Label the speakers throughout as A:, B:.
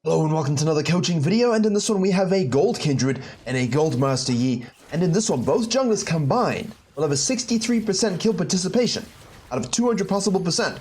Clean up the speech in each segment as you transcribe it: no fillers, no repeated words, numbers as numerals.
A: Hello and welcome to another coaching video, and in this one we have a gold Kindred and a gold Master Yi, and in this one both junglers combined will have a 63% kill participation out of 200 possible percent.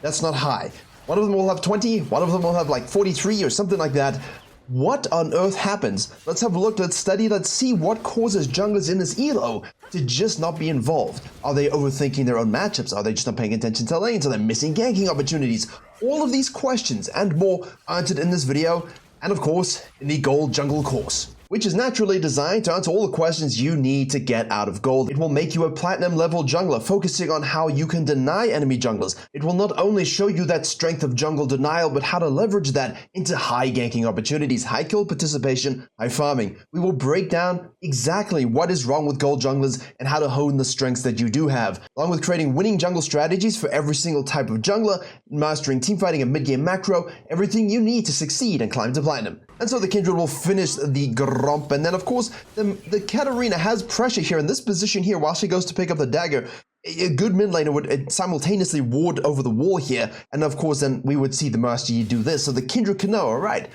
A: That's not high. One of them will have 20, one of them will have like 43 or something like that. What on earth happens? Let's have a look, let's study, let's see what causes junglers in this elo to just not be involved. Are they overthinking their own matchups? Are they just not paying attention to lanes? Are they missing ganking opportunities? All of these questions and more answered in this video, and of course, in the Gold Jungle course, which is naturally designed to answer all the questions you need to get out of gold. It will make you a platinum level jungler, focusing on how you can deny enemy junglers. It will not only show you that strength of jungle denial, but how to leverage that into high ganking opportunities, high kill participation, high farming. We will break down exactly what is wrong with gold junglers and how to hone the strengths that you do have, along with creating winning jungle strategies for every single type of jungler, mastering teamfighting and mid-game macro, everything you need to succeed and climb to platinum. And so the Kindred will finish the Gromp, and then of course the Katarina has pressure here in this position here while she goes to pick up the dagger. A good mid laner would simultaneously ward over the wall here, and of course then we would see the Master Yi do this. So the Kindred can know, alright,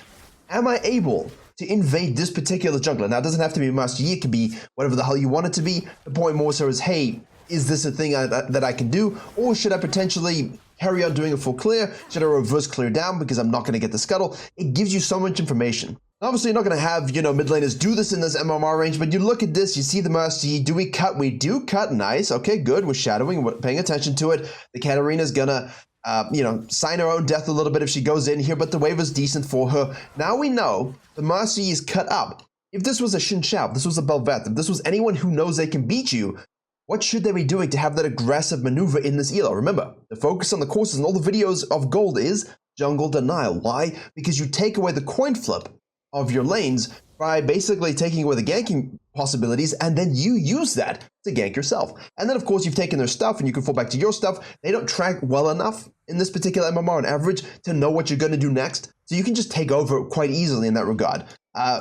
A: am I able to invade this particular jungler? Now it doesn't have to be Master Yi, it can be whatever the hell you want it to be. The point more so is, hey, is this a thing that I can do, or should I potentially carry on doing a full clear? Should I reverse clear down because I'm not going to get the scuttle? It gives you so much information. Obviously, you're not going to have, mid laners do this in this MMR range, but you look at this, you see the Master Yi. Do we cut? We do cut. Nice. Okay, good. We're shadowing, we're paying attention to it. The Katarina's going to, sign her own death a little bit if she goes in here, but the wave is decent for her. Now we know the Master Yi is cut up. If this was a Xin Shao, if this was a Bel'Veth, if this was anyone who knows they can beat you, what should they be doing to have that aggressive maneuver in this elo? Remember, the focus on the courses and all the videos of gold is jungle denial. Why? Because you take away the coin flip of your lanes by basically taking away the ganking possibilities, and then you use that to gank yourself. And then of course you've taken their stuff and you can fall back to your stuff. They don't track well enough in this particular MMR on average to know what you're going to do next. So you can just take over quite easily in that regard.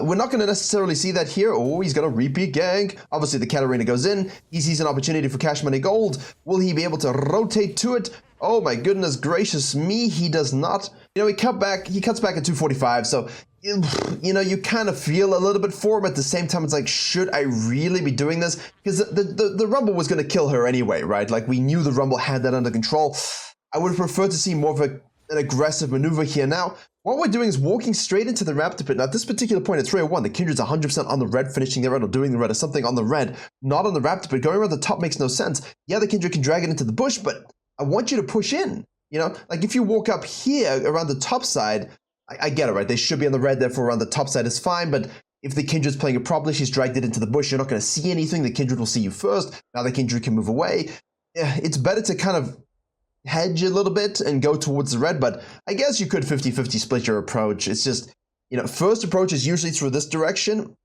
A: We're not going to necessarily see that here. Oh, he's going to repeat gank. Obviously, the Katarina goes in. He sees an opportunity for cash money gold. Will he be able to rotate to it? Oh my goodness gracious me, he does not. He cuts back at 245. So, you kind of feel a little bit for him. At the same time, it's like, should I really be doing this? Because the Rumble was going to kill her anyway, right? Like, we knew the Rumble had that under control. I would prefer to see more of an aggressive maneuver here now. What we're doing is walking straight into the Raptor Pit. Now, at this particular point, it's 301. The Kindred's 100% on the red, finishing the red or doing the red or something on the red, not on the Raptor Pit. Going around the top makes no sense. Yeah, the Kindred can drag it into the bush, but I want you to push in. Like if you walk up here around the top side, I get it, right? They should be on the red, therefore around the top side is fine, but if the Kindred's playing it properly, she's dragged it into the bush, you're not going to see anything. The Kindred will see you first. Now the Kindred can move away. It's better to kind of hedge a little bit and go towards the red, but I guess you could 50-50 split your approach. It's just, first approach is usually through this direction,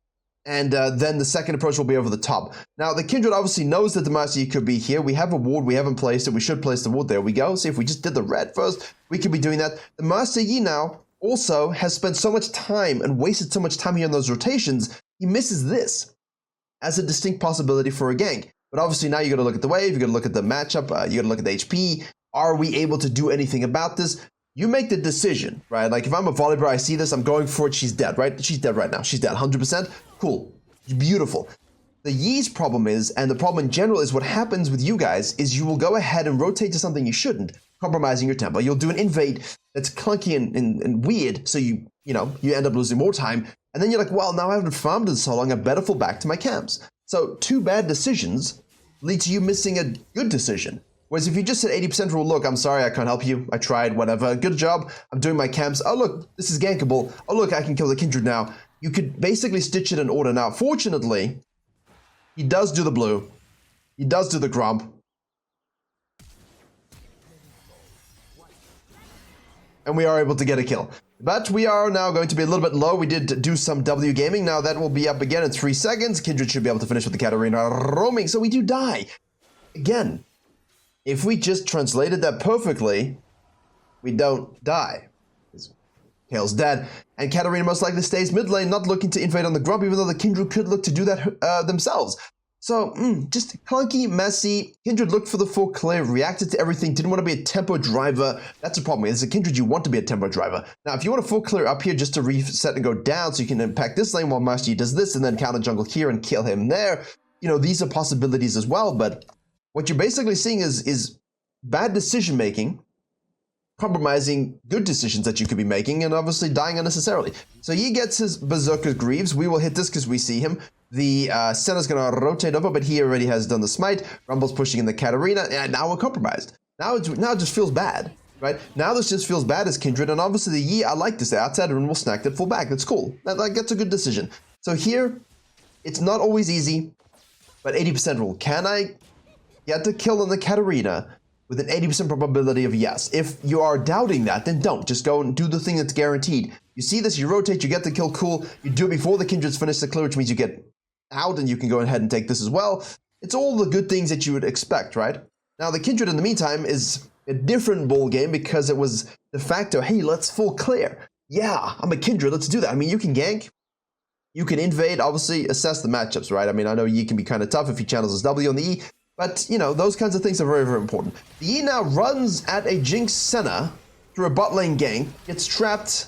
A: and then the second approach will be over the top. Now, the Kindred obviously knows that the Master Yi could be here. We have a ward, we haven't placed it, we should place the ward. There we go. See, if we just did the red first, we could be doing that. The Master Yi now also has spent so much time and wasted so much time here in those rotations, he misses this as a distinct possibility for a gank. But obviously now you got to look at the wave, you got to look at the matchup, you got to look at the HP. Are we able to do anything about this? You make the decision, right? Like if I'm a volleyball, I see this, I'm going for it, she's dead, right? She's dead right now. She's dead, 100%. Cool, beautiful. The Yi's problem is, and the problem in general is what happens with you guys, is you will go ahead and rotate to something you shouldn't, compromising your tempo. You'll do an invade that's clunky and weird, so you end up losing more time. And then you're like, well, now I haven't farmed in so long, I better fall back to my camps. So two bad decisions lead to you missing a good decision. Whereas if you just said 80% rule, look, I'm sorry, I can't help you. I tried, whatever. Good job. I'm doing my camps. Oh, look, this is gankable. Oh, look, I can kill the Kindred now. You could basically stitch it in order. Now, fortunately, he does do the blue. He does do the Gromp. And we are able to get a kill. But we are now going to be a little bit low. We did do some W gaming. Now that will be up again in 3 seconds. Kindred should be able to finish with the Katarina roaming. So we do die. Again. If we just translated that perfectly, we don't die. Kale's dead, and Katarina most likely stays mid lane, not looking to invade on the Grump, even though the Kindred could look to do that themselves. So, just clunky, messy. Kindred looked for the full clear, reacted to everything, didn't want to be a tempo driver. That's a problem. As a Kindred, you want to be a tempo driver. Now, if you want a full clear up here just to reset and go down so you can impact this lane while Master Yi does this and then counter jungle here and kill him there, these are possibilities as well. But what you're basically seeing is bad decision making, compromising good decisions that you could be making, and obviously dying unnecessarily. So he gets his Berserker Greaves. We will hit this because we see him. The center's going to rotate over, but he already has done the smite. Rumble's pushing in the Katarina, and now we're compromised. Now it just feels bad, right? Now this just feels bad as Kindred, and obviously the Yi, I like this. The outside Rumble snacked at full back. That's cool. That's a good decision. So here, it's not always easy, but 80% rule. Can I get the kill on the Katarina with an 80% probability of yes? If you are doubting that, then don't. Just go and do the thing that's guaranteed. You see this, you rotate, you get the kill, cool. You do it before the Kindred's finish the clear, which means you get out and you can go ahead and take this as well. It's all the good things that you would expect, right? Now the Kindred in the meantime is a different ball game because it was de facto, hey, let's full clear. Yeah, I'm a Kindred, let's do that. I mean, you can gank, you can invade, obviously assess the matchups, right? I mean, I know Yi can be kind of tough if he channels his W on the E, but, those kinds of things are very, very important. The Yi now runs at a Jinx Senna through a bot lane gank, gets trapped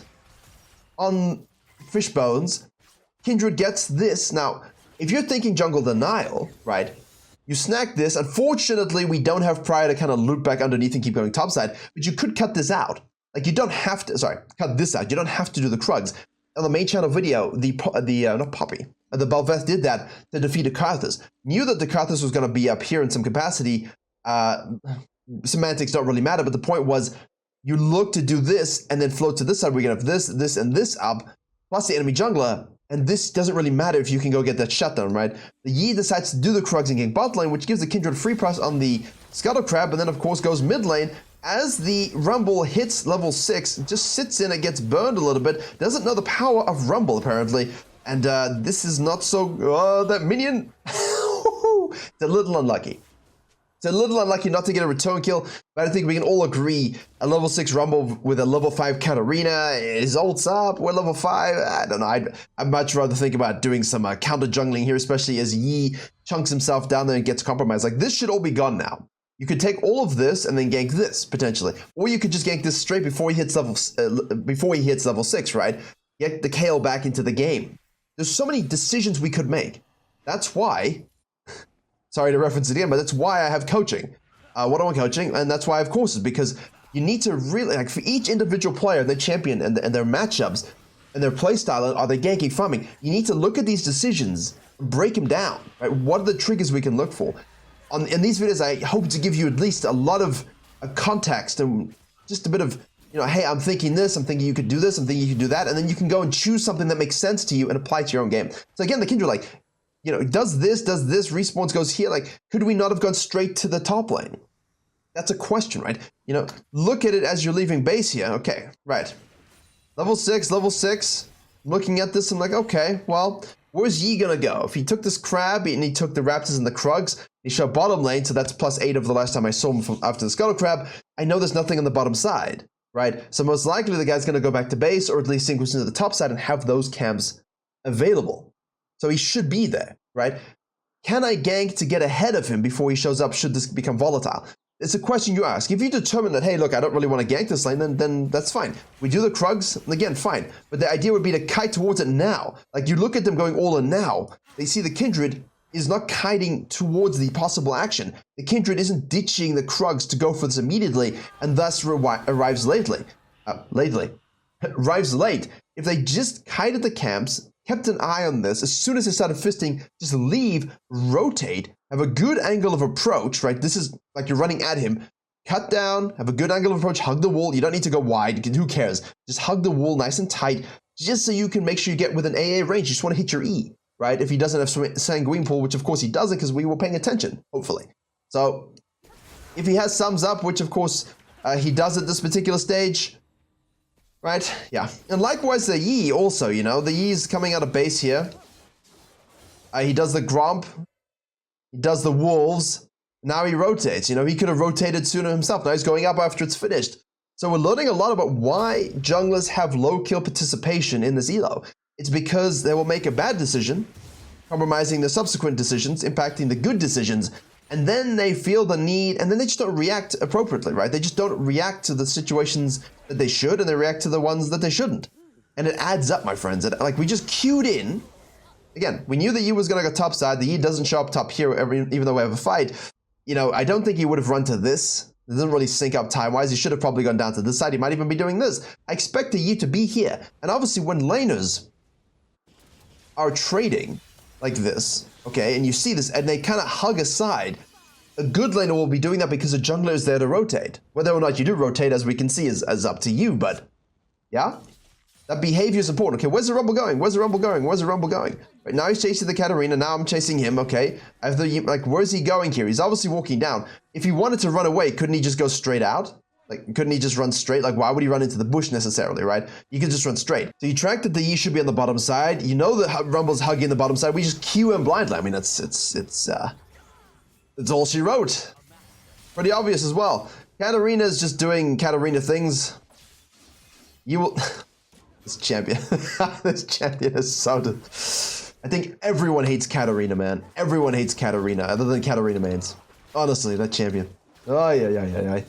A: on Fishbones. Kindred gets this. Now, if you're thinking jungle denial, right, you snack this. Unfortunately, we don't have Prior to kind of loop back underneath and keep going topside, but you could cut this out. Like, you don't have to, cut this out. You don't have to do the Krugs. On the main channel video, the Belveth did that to defeat the Karthus. Knew that the Karthus was going to be up here in some capacity. Semantics don't really matter, but the point was you look to do this and then float to this side. We're going to have this, this, and this up, plus the enemy jungler. And this doesn't really matter if you can go get that shutdown, right? The Yi decides to do the Krugs and gank bot lane, which gives the Kindred free press on the Scuttle Crab, and then of course goes mid lane. As the Rumble hits level 6, just sits in, it gets burned a little bit, doesn't know the power of Rumble apparently, and this is not so, that minion, it's a little unlucky. It's a little unlucky not to get a return kill, but I think we can all agree a level 6 Rumble with a level 5 Katarina is ults up. We're level 5. I don't know. I'd much rather think about doing some counter jungling here, especially as Yi chunks himself down there and gets compromised. Like, this should all be gone now. You could take all of this and then gank this potentially, or you could just gank this straight before he hits level 6, right? Get the KO back into the game. There's so many decisions we could make. That's why. Sorry to reference it again, but that's why I have coaching. One-on-one coaching, and that's why I have courses, because you need to really, like, for each individual player, their champion and their matchups and their playstyle, are they ganking, farming? You need to look at these decisions, break them down, right? What are the triggers we can look for? In these videos, I hope to give you at least a lot of context and just a bit of, hey, I'm thinking this, I'm thinking you could do this, I'm thinking you could do that, and then you can go and choose something that makes sense to you and apply to your own game. So again, the Kindred, does this, respawns goes here, could we not have gone straight to the top lane? That's a question, right? Look at it as you're leaving base here. Okay, right. Level 6, looking at this, I'm like, okay, well, where's Yi gonna go? If he took this crab and he took the raptors and the Krugs, he showed bottom lane, so that's +8 of the last time I saw him after the Scuttle Crab. I know there's nothing on the bottom side, right? So most likely the guy's gonna go back to base, or at least sequence into the top side and have those camps available. So he should be there, right? Can I gank to get ahead of him before he shows up should this become volatile? It's a question you ask. If you determine that, hey, look, I don't really want to gank this lane, then that's fine. We do the Krugs, again, fine. But the idea would be to kite towards it now. Like, you look at them going all in now. They see the Kindred is not kiting towards the possible action. The Kindred isn't ditching the Krugs to go for this immediately, and thus arrives lately. Arrives late. If they just kited the camps, kept an eye on this, as soon as they started fisting, just leave, rotate, have a good angle of approach, right? This is like you're running at him. Cut down, have a good angle of approach, hug the wall. You don't need to go wide, who cares? Just hug the wall nice and tight, just so you can make sure you get within AA range. You just want to hit your E, right? If he doesn't have Sanguine Pool, which of course he doesn't because we were paying attention, hopefully. So if he has Sums Up, which of course he does at this particular stage, right? Yeah. And likewise the Yi also, the Yi's coming out of base here. He does the Gromp. He does the Wolves. Now he rotates. He could have rotated sooner himself. Now he's going up after it's finished. So we're learning a lot about why junglers have low kill participation in this elo. It's because they will make a bad decision, compromising the subsequent decisions, impacting the good decisions. And then they feel the need, and then they just don't react appropriately, right? They just don't react to the situations that they should, and they react to the ones that they shouldn't. And it adds up, my friends. Like, we just queued in. Again, we knew that Yi was going to go top side. The Yi doesn't show up top here, even though we have a fight. You know, I don't think he would have run to this. It doesn't really sync up time-wise. He should have probably gone down to this side. He might even be doing this. I expect the Yi to be here. And obviously, when laners are trading like this, okay, and you see this, and they kind of hug aside, a good laner will be doing that because a jungler is there to rotate. Whether or not you do rotate, as we can see, is up to you, but yeah? That behavior is important. Okay, where's the Rumble going? Where's the Rumble going? Where's the Rumble going? Right, now he's chasing the Katarina, now I'm chasing him, okay? I have the, like, where's he going here? He's obviously walking down. If he wanted to run away, couldn't he just go straight out? Like, couldn't he just run straight? Like, why would he run into the bush necessarily, right? You could just run straight. So you track that the Yi should be on the bottom side. You know that Rumble's hugging the bottom side. We just queue him blindly. I mean, it's all she wrote. Pretty obvious as well. Katarina's just doing Katarina things. You will... This champion. This champion is so... I think everyone hates Katarina, man. Everyone hates Katarina, other than Katarina mains. Honestly, that champion. Oh, yeah.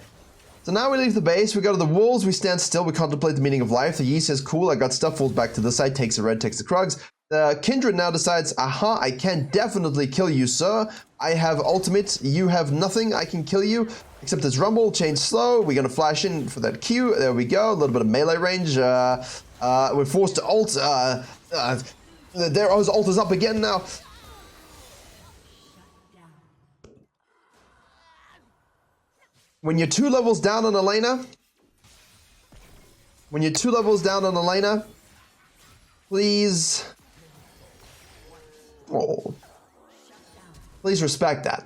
A: So now we leave the base, we go to the walls, we stand still, we contemplate the meaning of life. The Yi says, cool, I got stuff, falls back to the side, takes the red, takes the Krugs. The Kindred now decides, aha, I can definitely kill you, sir. I have ultimate, you have nothing, I can kill you. Except this Rumble, change slow, we're gonna flash in for that Q, there we go, a little bit of melee range. We're forced to ult, there, his ult is up again now. When you're 2 levels down on a laner, please, please respect that.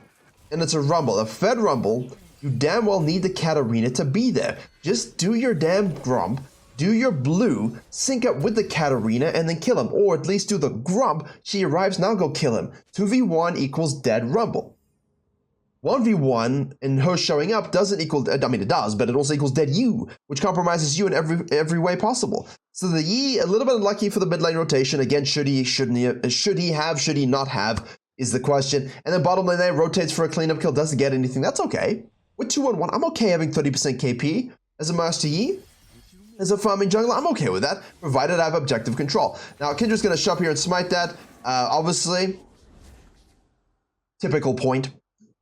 A: And it's a Rumble, a fed Rumble. You damn well need the Katarina to be there. Just do your damn Grump, do your blue, sync up with the Katarina, and then kill him. Or at least do the Grump, she arrives, now go kill him. 2v1 equals dead Rumble. 1v1 and her showing up doesn't equal, I mean it does, but it also equals dead you, which compromises you in every way possible. So the Yi, a little bit unlucky for the mid lane rotation. Again, should he not have, is the question. And then bottom lane there, rotates for a cleanup kill, doesn't get anything, that's okay. With 2-on-1, I'm okay having 30% KP as a Master Yi. As a farming jungler, I'm okay with that, provided I have objective control. Now, Kindred's gonna show up here and smite that. Obviously, typical point.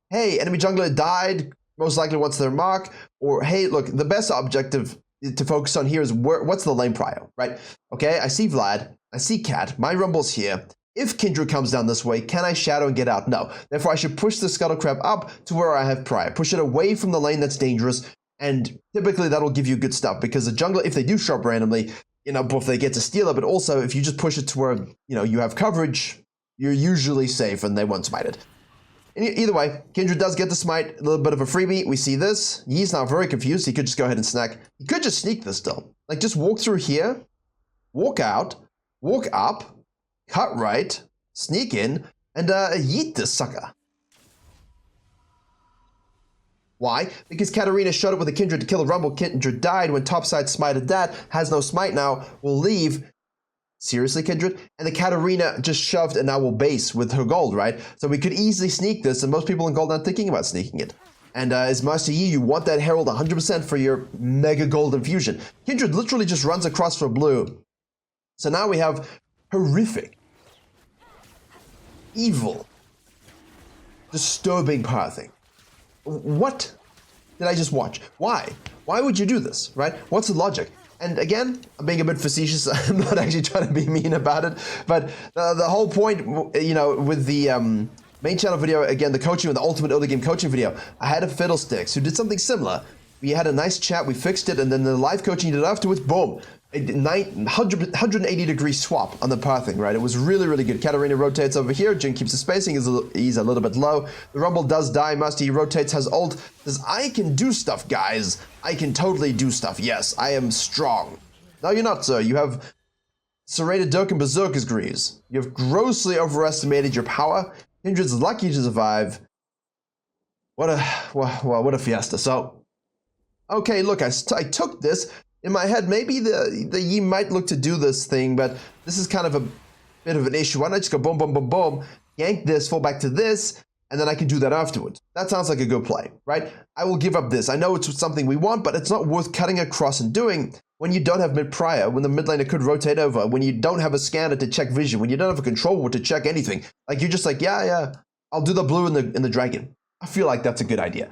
A: Hey, enemy jungler died, most likely wants their mark, or hey, look, the best objective to focus on here is what's the lane prio, right? Okay, I see Vlad, I see Cat, my Rumble's here. If Kindred comes down this way, can I shadow and get out? No. Therefore, I should push the Scuttle Crab up to where I have prio. Push it away from the lane that's dangerous, and typically that'll give you good stuff, because the jungler, if they do show up randomly, you know, both they get to steal it, but also if you just push it to where, you know, you have coverage, you're usually safe and they won't smite it. Either way, Kindred does get the smite, a little bit of a freebie. We see this. Yi's now very confused. He could just go ahead and snack. He could just sneak this still. Like, just walk through here, walk out, walk up, cut right, sneak in, and yeet this sucker. Why? Because Katarina showed up with a Kindred to kill the Rumble. Kindred died when topside smited that, has no smite now, will leave. Seriously, Kindred? And the Katarina just shoved and now will base with her gold, right? So we could easily sneak this, and most people in gold aren't thinking about sneaking it. And as Master Yi, you want that Herald 100% for your mega gold infusion. Kindred literally just runs across for blue. So now we have horrific, evil, disturbing pathing. What did I just watch? Why? Why would you do this, right? What's the logic? And again, I'm being a bit facetious. I'm not actually trying to be mean about it. But the whole point, you know, with the main channel video, again, the coaching with the ultimate early game coaching video, I had a Fiddlesticks who did something similar. We had a nice chat, we fixed it, and then the live coaching you did afterwards, boom. 180-degree swap on the pathing, right? It was really, really good. Katarina rotates over here. Jin keeps the spacing. He's a little bit low. The Rumble does die. Master Yi rotates, has ult. Says, I can do stuff, guys. I can totally do stuff. Yes, I am strong. No, you're not, sir. You have serrated Dirk and Berserker's Greaves. You have grossly overestimated your power. Kindred's lucky to survive. What a fiesta. So, okay, look, I took this. In my head, maybe the Yi might look to do this thing, but this is kind of a bit of an issue. Why not just go boom, boom, boom, boom, yank this, fall back to this, and then I can do that afterwards. That sounds like a good play, right? I will give up this. I know it's something we want, but it's not worth cutting across and doing when you don't have mid prior, when the mid laner could rotate over, when you don't have a scanner to check vision, when you don't have a controller to check anything. Like, you're just like, yeah, I'll do the blue in the dragon. I feel like that's a good idea.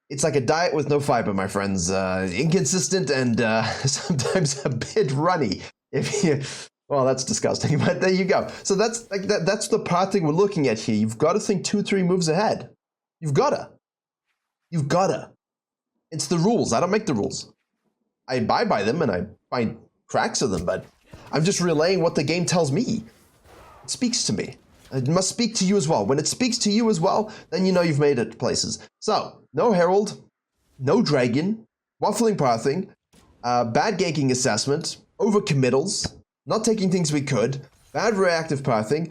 A: It's like a diet with no fiber, my friends. Inconsistent and sometimes a bit runny. If you, well, that's disgusting, but there you go. So that's like that's the part thing we're looking at here. You've got to think 2-3 moves ahead. You've gotta. It's the rules. I don't make the rules. I abide by them and I find cracks of them, but I'm just relaying what the game tells me. It speaks to me. It must speak to you as well. When it speaks to you as well, then you know you've made it places. So, no Herald, no Dragon, waffling pathing, bad ganking assessment, overcommittals, not taking things we could, bad reactive pathing.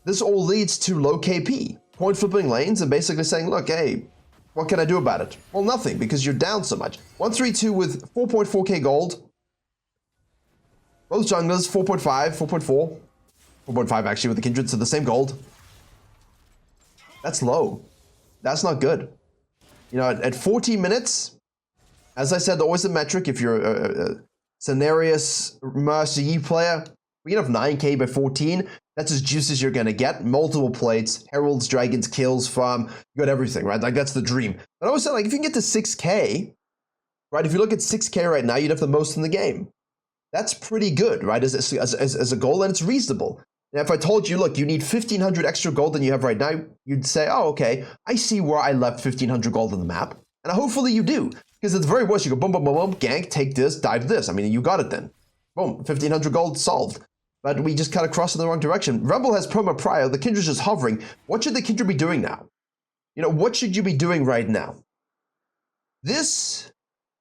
A: This all leads to low KP, point flipping lanes, and basically saying, look, hey, what can I do about it? Well, nothing, because you're down so much. 132 with 4.4k gold. Both junglers, 4.5, 4.4. 4.5 actually with the Kindred, so the same gold. That's low. That's not good. You know, at 40 minutes, as I said, always a metric. If you're a Cenarius Master Yi player, we can have 9k by 14. That's as juicy as you're going to get. Multiple plates, Heralds, Dragons, kills, farm. You got everything, right? Like, that's the dream. But I always say, like, if you can get to 6k, right? If you look at 6k right now, you'd have the most in the game. That's pretty good, right? As a goal, and it's reasonable. Now, if I told you, look, you need 1,500 extra gold than you have right now, you'd say, oh, okay, I see where I left 1,500 gold on the map. And hopefully you do. Because at the very worst, you go boom, boom, boom, boom, gank, take this, dive this. I mean, you got it then. Boom, 1,500 gold solved. But we just cut across in the wrong direction. Rumble has promo prior, the Kindred's just hovering. What should the Kindred be doing now? You know, what should you be doing right now? This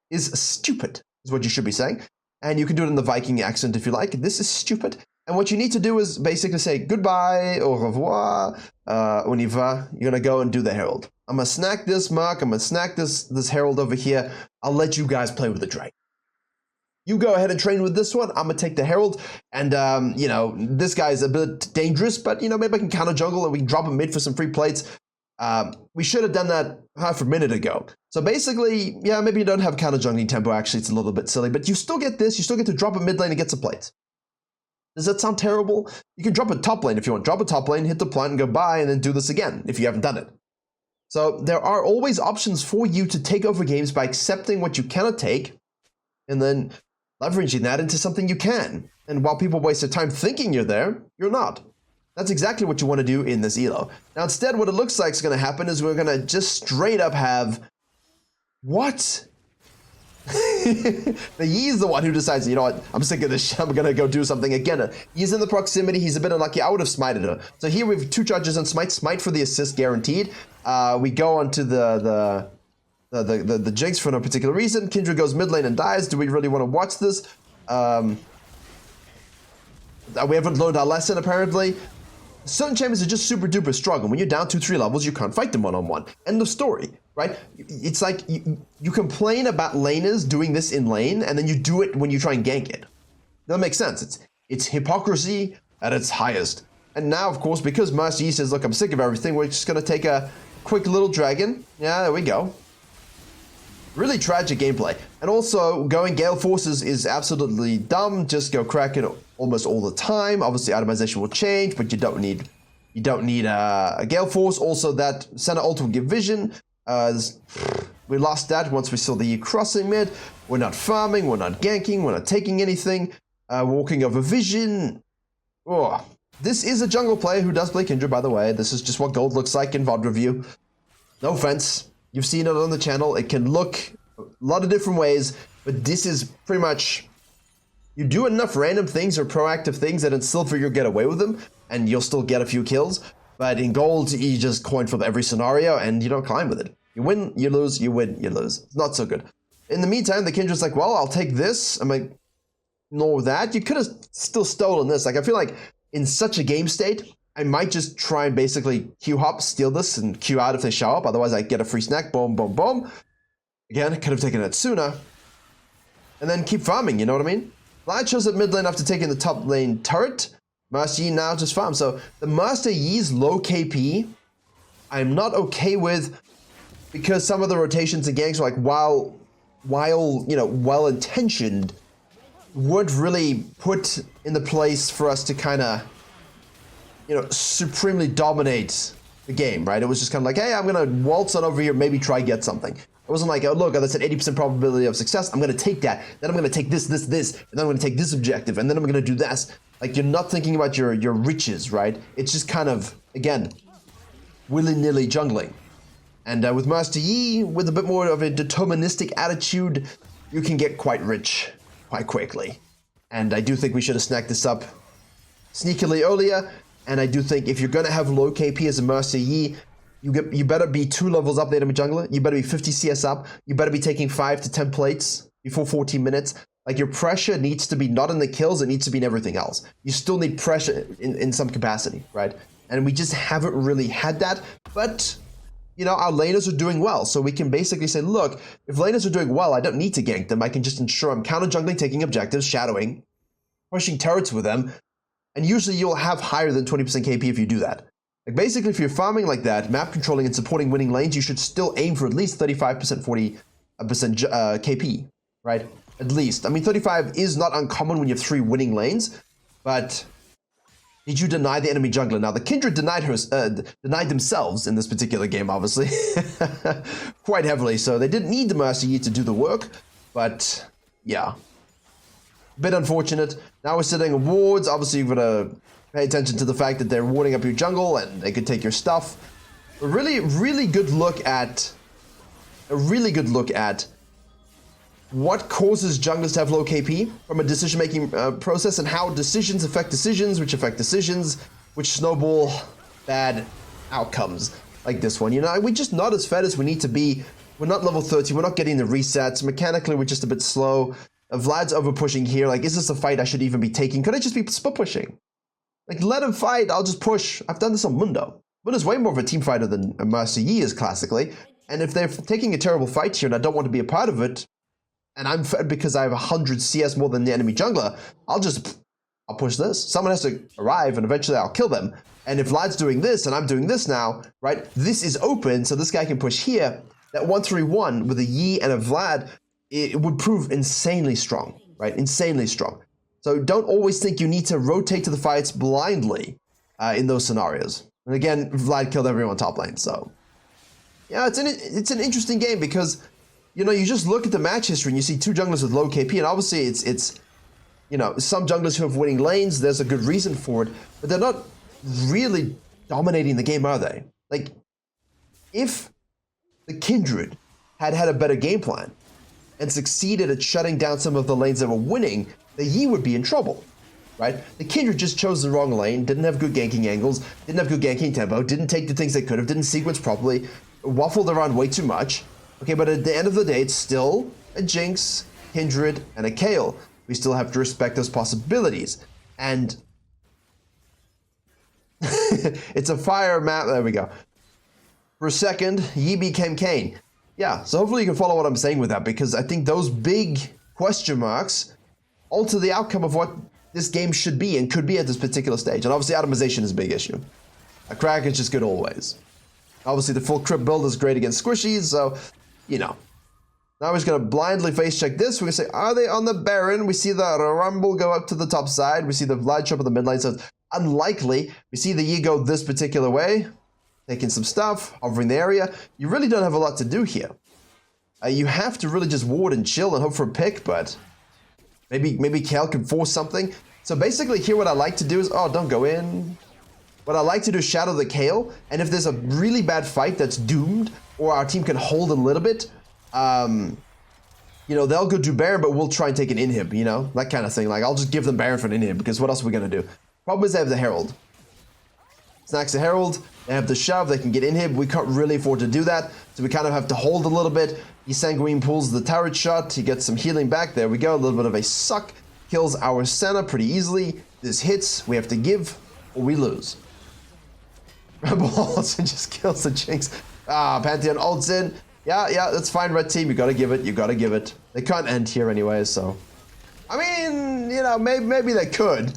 A: is stupid, is what you should be saying. And you can do it in the Viking accent if you like. This is stupid. And what you need to do is basically say goodbye, au revoir, on y va. You're gonna go and do the Herald. I'm gonna snack this Mark. I'm gonna snack this Herald over here. I'll let you guys play with the Dragon. You go ahead and train with this one. I'm gonna take the Herald, and you know, this guy's a bit dangerous, but you know, maybe I can counter jungle and we can drop him mid for some free plates. We should have done that half a minute ago. So basically, yeah, maybe you don't have counter jungling tempo. Actually, it's a little bit silly, but you still get this. You still get to drop a mid lane and get some plates. Does that sound terrible? You can drop a top lane if you want. Drop a top lane, hit the plant, and go bye, and then do this again if you haven't done it. So there are always options for you to take over games by accepting what you cannot take, and then leveraging that into something you can. And while people waste their time thinking you're there, you're not. That's exactly what you want to do in this elo. Now instead, what it looks like is going to happen is we're going to just straight up have... What? He's the one who decides, you know what, I'm sick of this shit, I'm gonna go do something again. He's in the proximity, he's a bit unlucky. I would have smited her. So here we have 2 charges on smite for the assist guaranteed. We go on to the Jinx for no particular reason. Kindred goes mid lane and dies. Do we really want to watch this? We haven't learned our lesson apparently. Certain champions are just super duper strong, and when you're down 2-3 levels, you can't fight them one-on-one. End of story, right? It's like you complain about laners doing this in lane, and then you do it when you try and gank it. That makes sense. It's hypocrisy at its highest. And now, of course, because Master Yi says, look, I'm sick of everything, we're just gonna take a quick little dragon. Yeah, there we go. Really tragic gameplay. And also, going Gale Forces is absolutely dumb. Just go crack it almost all the time. Obviously, itemization will change, but you don't need a Gale Force. Also, that center ult will give vision. We lost that once we saw the crossing mid. We're not farming, we're not ganking, we're not taking anything. Walking over vision. Oh, this is a jungle player who does play Kindred, by the way. This is just what gold looks like in VOD review. No offense. You've seen it on the channel. It can look a lot of different ways, but this is pretty much... You do enough random things or proactive things that in silver you'll get away with them, and you'll still get a few kills. But in gold, you just coin flip every scenario, and you don't climb with it. You win, you lose, you win, you lose. It's not so good. In the meantime, the Kindred's like, well, I'll take this. I'm like, no, that. You could have still stolen this. Like, I feel like in such a game state, I might just try and basically Q hop, steal this, and Q out if they show up. Otherwise, I get a free snack. Boom, boom, boom. Again, I could have taken it sooner. And then keep farming, you know what I mean? Vlad shows up mid lane after taking the top lane turret. Master Yi now just farm. So the Master Yi's low KP, I'm not okay with, because some of the rotations and ganks are like, while well-intentioned, weren't really put in the place for us to kind of, supremely dominate the game, right? It was just kind of like, hey, I'm gonna waltz on over here, maybe try get something. It wasn't like, oh look, that's an 80% probability of success. I'm gonna take that. Then I'm gonna take this, and then I'm gonna take this objective, and then I'm gonna do this. Like, you're not thinking about your riches, right? It's just kind of, again, willy-nilly jungling. And with Master Yi, with a bit more of a deterministic attitude, you can get quite rich quite quickly. And I do think we should have snagged this up sneakily earlier. And I do think if you're going to have low KP as a Master Yi, you better be 2 levels up the enemy jungler. You better be 50 CS up. You better be taking 5 to 10 plates before 14 minutes. Like, your pressure needs to be not in the kills, it needs to be in everything else. You still need pressure in some capacity, right? And we just haven't really had that. But, our laners are doing well. So we can basically say, look, if laners are doing well, I don't need to gank them. I can just ensure I'm counter jungling, taking objectives, shadowing, pushing turrets with them. And usually you'll have higher than 20% KP if you do that. Like, basically, if you're farming like that, map controlling and supporting winning lanes, you should still aim for at least 35%, 40% KP, right? At least. I mean, 35 is not uncommon when you have 3 winning lanes, but did you deny the enemy jungler? Now, the Kindred denied themselves in this particular game, obviously, quite heavily. So they didn't need the Master Yi to do the work, but yeah, bit unfortunate. Now we're sitting wards. Obviously, you've got to pay attention to the fact that they're warding up your jungle and they could take your stuff. A really good look at what causes junglers to have low KP from a decision-making process, and how decisions affect decisions, which snowball bad outcomes like this one. We're just not as fed as we need to be. We're not level 30. We're not getting the resets. Mechanically, we're just a bit slow. Vlad's over-pushing here. Like, is this a fight I should even be taking? Could I just be split pushing? Like, let him fight. I'll just push. I've done this on Mundo. Mundo's way more of a team fighter than Master Yi is classically. And if they're taking a terrible fight here and I don't want to be a part of it, and I'm fed because I have 100 CS more than the enemy jungler, I'll push this. Someone has to arrive, and eventually I'll kill them. And if Vlad's doing this, and I'm doing this now, right, this is open, so this guy can push here. That 1-3-1 with a Yi and a Vlad, it would prove insanely strong, right? Insanely strong. So don't always think you need to rotate to the fights blindly in those scenarios. And again, Vlad killed everyone top lane, so yeah, it's an interesting game because, you just look at the match history and you see 2 junglers with low KP, and obviously it's some junglers who have winning lanes, there's a good reason for it, but they're not really dominating the game, are they? Like, if the Kindred had a better game plan and succeeded at shutting down some of the lanes that were winning, the Yi would be in trouble, right? The Kindred just chose the wrong lane, didn't have good ganking angles, didn't have good ganking tempo, didn't take the things they could have, didn't sequence properly, waffled around way too much. Okay, but at the end of the day, it's still a Jinx, Kindred, and a Kayle. We still have to respect those possibilities. And it's a fire map. There we go. For a second, Yi became Kayn. Yeah, so hopefully you can follow what I'm saying with that, because I think those big question marks alter the outcome of what this game should be and could be at this particular stage. And obviously, atomization is a big issue. A crack is just good always. Obviously, the full crypt build is great against squishies, so, Now we're just going to blindly face check this. We're going to say, are they on the Baron? We see the Rumble go up to the top side. We see the Vlad show up in the mid lane, so it's unlikely. We see the Yi go this particular way, taking some stuff, hovering the area. You really don't have a lot to do here. You have to really just ward and chill and hope for a pick, but maybe Kayle can force something. So basically here what I like to do is, oh, don't go in. What I like to do is shadow the Kayle, and if there's a really bad fight that's doomed, or our team can hold a little bit, they'll go do Baron, but we'll try and take an inhib, that kind of thing. Like, I'll just give them Baron for an inhib, because what else are we going to do? Problem is they have the Herald. Snacks the Herald, they have the shove, they can get inhib. We can't really afford to do that, so we kind of have to hold a little bit. He Sanguine pulls the turret shot, he gets some healing back. There we go, a little bit of a suck. Kills our Senna pretty easily. This hits, we have to give, or we lose. Rebel also just kills the Jinx. Pantheon ults in. Yeah, that's fine, red team. You gotta give it. They can't end here anyway, so. I mean, maybe they could.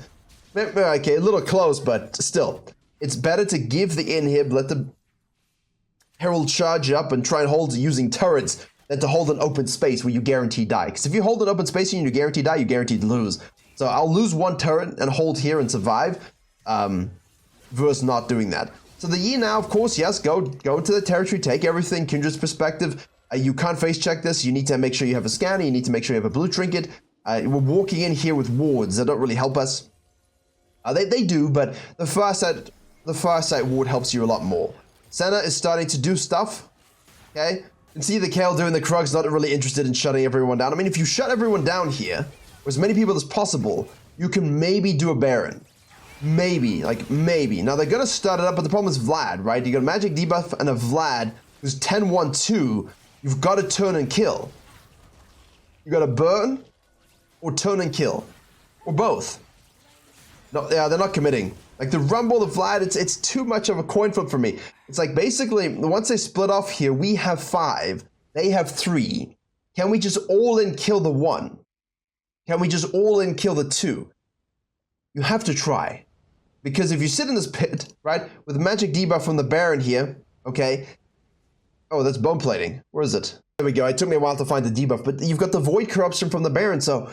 A: Okay, a little close, but still. It's better to give the inhib, let the Herald charge up and try and hold using turrets than to hold an open space where you guarantee die. Because if you hold an open space and you guarantee die, you guaranteed lose. So I'll lose one turret and hold here and survive, versus not doing that. So the Yi now, of course, yes, go into the territory, take everything, Kindred's perspective. You can't face check this. You need to make sure you have a scanner. You need to make sure you have a blue trinket. We're walking in here with wards that don't really help us. They do, but the far side ward helps you a lot more. Senna is starting to do stuff. Okay, you can see the Kale doing the Krug's not really interested in shutting everyone down. I mean, if you shut everyone down here, with as many people as possible, you can maybe do a Baron. Maybe, like maybe. Now they're gonna start it up, but the problem is Vlad, right? You got a magic debuff and a Vlad who's 10-1-2. You've got to turn and kill. You got to burn or turn and kill, or both. No, yeah, they're not committing. Like the Rumble, the Vlad, it's too much of a coin flip for me. It's like basically once they split off here, we have 5, they have 3. Can we just all in kill the 1? Can we just all in kill the 2? You have to try. Because if you sit in this pit, right, with magic debuff from the Baron here, okay. Oh, that's bone plating. Where is it? There we go. It took me a while to find the debuff, but you've got the Void Corruption from the Baron, so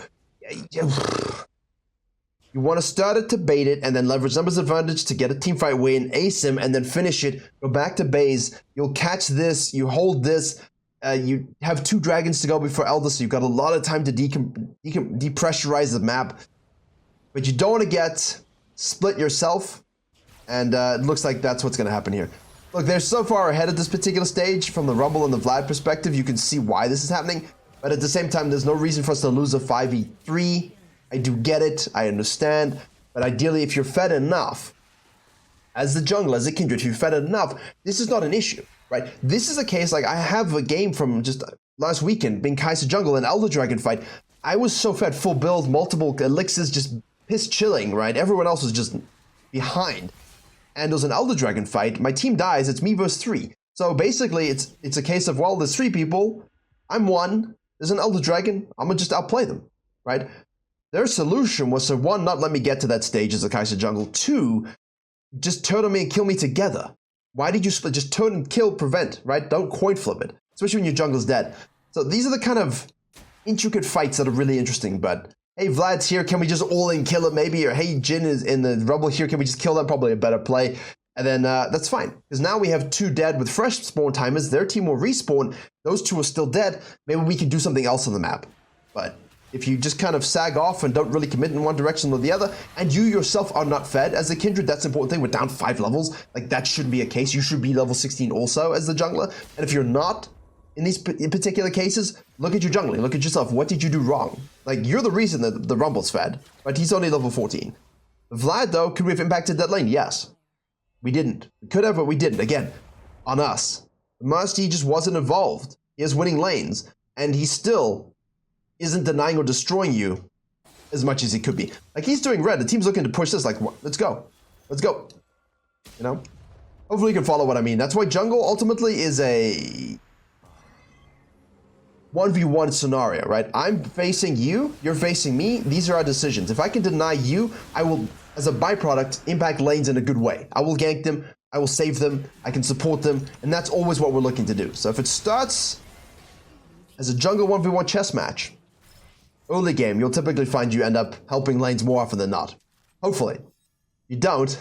A: you want to start it to bait it and then leverage numbers advantage to get a teamfight win, ace him, and then finish it. Go back to base. You'll catch this. You hold this. You have 2 dragons to go before Elder, so you've got a lot of time to depressurize the map. But you don't want to get split yourself, and it looks like that's what's going to happen here. Look, they're so far ahead at this particular stage from the Rumble and the Vlad perspective, you can see why this is happening. But at the same time, there's no reason for us to lose a 5v3. I do get it, I understand. But ideally, if you're fed enough, as the jungler, as a Kindred, if you're fed enough, this is not an issue, right? This is a case, like, I have a game from just last weekend, being Kai'Sa jungle, an Elder Dragon fight. I was so fed, full build, multiple elixirs, just piss chilling, right? Everyone else was just behind. And there's an Elder Dragon fight, my team dies, it's me versus 3. So basically, it's a case of, well, there's 3 people, I'm 1, there's an Elder Dragon, I'm gonna just outplay them, right? Their solution was to, 1, not let me get to that stage as a Kai'Sa jungle, 2, just turn on me and kill me together. Why did you split? Just turn and kill, prevent, right? Don't coin flip it, especially when your jungle's dead. So these are the kind of intricate fights that are really interesting, but hey, Vlad's here, can we just all in kill it maybe? Or hey, Jin is in the Rumble here, can we just kill them? Probably a better play. And then that's fine, because now we have 2 dead with fresh spawn timers. Their team will respawn. Those 2 are still dead. Maybe we can do something else on the map. But if you just kind of sag off and don't really commit in one direction or the other, and you yourself are not fed as a Kindred, that's the important thing. We're down 5 levels. Like, that shouldn't be a case. You should be level 16 also as the jungler. And if you're not, in these particular cases, look at your jungling, look at yourself. What did you do wrong? Like, you're the reason that the Rumble's fed, but he's only level 14. Vlad, though, could we have impacted that lane? Yes. We didn't. We could have, but we didn't. Again, on us. The Master Yi just wasn't involved. He has winning lanes, and he still isn't denying or destroying you as much as he could be. Like, he's doing red. The team's looking to push this, like, let's go. Let's go. You know? Hopefully you can follow what I mean. That's why jungle ultimately is a 1v1 scenario, right? I'm facing you, you're facing me. These are our decisions. If I can deny you, I will, as a byproduct, impact lanes in a good way. I will gank them, I will save them, I can support them, and that's always what we're looking to do. So if it starts as a jungle 1v1 chess match, early game, you'll typically find you end up helping lanes more often than not. Hopefully. You don't.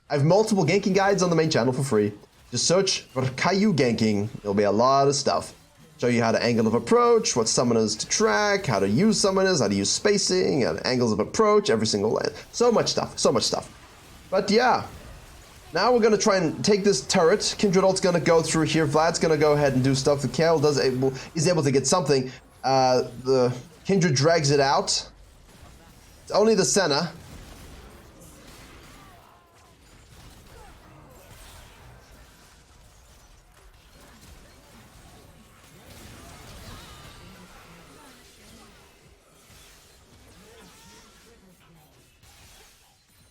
A: I have multiple ganking guides on the main channel for free. Just search Virkayu ganking. There'll be a lot of stuff. Show you how to angle of approach, what summoners to track, how to use summoners, how to use spacing, angles of approach, every single lane. So much stuff, so much stuff. But yeah, now we're gonna try and take this turret. Kindred ult's gonna go through here. Vlad's gonna go ahead and do stuff. The Kale is able to get something. The Kindred drags it out. It's only the Senna.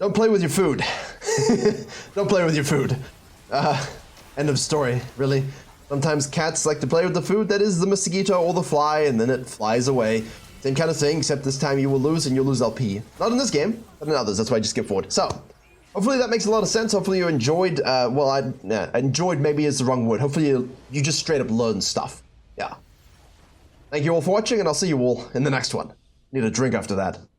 A: Don't play with your food. Don't play with your food. End of story, really. Sometimes cats like to play with the food that is the mosquito or the fly, and then it flies away. Same kind of thing, except this time you will lose and you'll lose LP. Not in this game, but in others. That's why I just skip forward. So, hopefully that makes a lot of sense. Hopefully you enjoyed, enjoyed maybe is the wrong word. Hopefully you just straight up learned stuff. Yeah. Thank you all for watching, and I'll see you all in the next one. Need a drink after that.